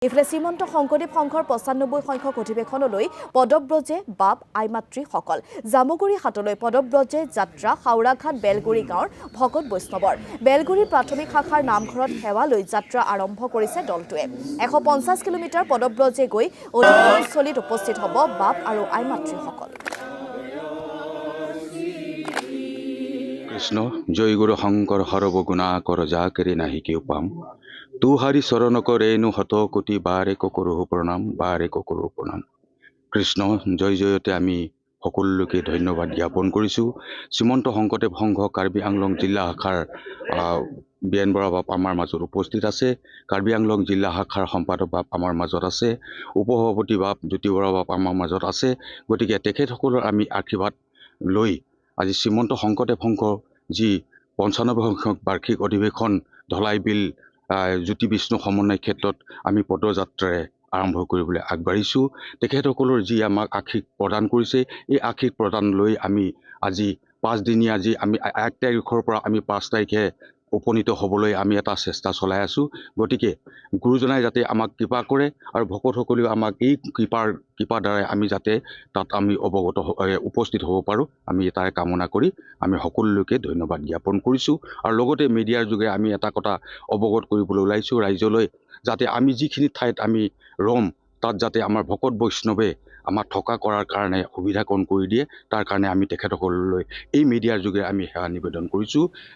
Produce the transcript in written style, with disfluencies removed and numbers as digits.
ইফালে শ্ৰীমন্ত শংকৰদেৱ সংঘৰ ৯৫ সংখ্যক অধিৱেশনলৈ পদব্ৰজে বাপ আইমাতৃসকল জামুগুৰি হাটলৈ পদব্ৰজে যাত্ৰা হাওৰাঘাট বেলগুৰি গাঁৱৰ ভকত বৈষ্ণৱৰ বেলগুৰি প্ৰাথমিক শাখাৰ নামঘৰত সেৱা লৈ যাত্ৰা আৰম্ভ কৰিছে দলটোৱে ১৫০ কিলোমিটাৰ পদব্ৰজে গৈ অধিৱেশনস্থলীত উপস্থিত হ'ব বাপ আৰু আইমাতৃসকল। কৃষ্ণ জয় গুৰু শংকৰ সৰ্বগুণা কৰ যাকেৰি নাহি কেও পাম তুহাৰি চৰণ কৰেনো হত কোটি বাৰে ককৰো প্ৰণাম কৃষ্ণ জয় জয়তে আমি সকলোকে ধন্যবাদ জ্ঞাপন কৰিছোঁ। শ্ৰীমন্ত শংকৰদেৱ সংঘ কাৰ্বি আংলং জিলা শাখাৰ বীৰেন বৰা বাপ আমাৰ মাজত উপস্থিত আছে। কাৰ্বি আংলং জিলা শাখাৰ সম্পাদক বাপ আমাৰ মাজত আছে। উপসভাপতি বাপ জ্যোতি বৰা বাপ আমাৰ মাজত আছে। গতিকে তেখেতসকলৰ আমি আশীৰ্বাদ লৈ আজি শ্ৰীমন্ত শংকৰদেৱ সংঘৰ যি ৯৫ সংখ্যক বাৰ্ষিক অধিৱেশন ধলাই বিল জ্যোতি বিষ্ণু সমন্বয় ক্ষেত্ৰত আমি পদযাত্ৰাৰে আৰম্ভ কৰিবলৈ আগবাঢ়িছোঁ। তেখেতসকলৰ যি আমাক আশীষ প্ৰদান কৰিছে এই আশীষ প্ৰদান লৈ আমি আজি ৫ দিনীয়া আজি আমি ১ তাৰিখৰ পৰা আমি ৫ তাৰিখে উপনীত হ'বলৈ আমি এটা চেষ্টা চলাই আছোঁ। গতিকে গুৰুজনাই যাতে আমাক কৃপা কৰে আৰু ভকতসকলেও আমাক এই কৃপা দ্বাৰাই আমি যাতে তাত আমি উপস্থিত হ'ব পাৰোঁ আমি তাৰে কামনা কৰি আমি সকলোকে ধন্যবাদ জ্ঞাপন কৰিছোঁ। আৰু লগতে মিডিয়াৰ যোগে আমি এটা কথা অৱগত কৰিবলৈ ওলাইছোঁ ৰাইজলৈ, যাতে আমি যিখিনি ঠাইত আমি ৰম তাত যাতে আমাৰ ভকত বৈষ্ণৱে আমাৰ থকা কৰাৰ কাৰণে সুবিধাকণ কৰি দিয়ে, তাৰ কাৰণে আমি তেখেতসকললৈ এই মিডিয়াৰ যোগে আমি সেৱা নিবেদন কৰিছোঁ।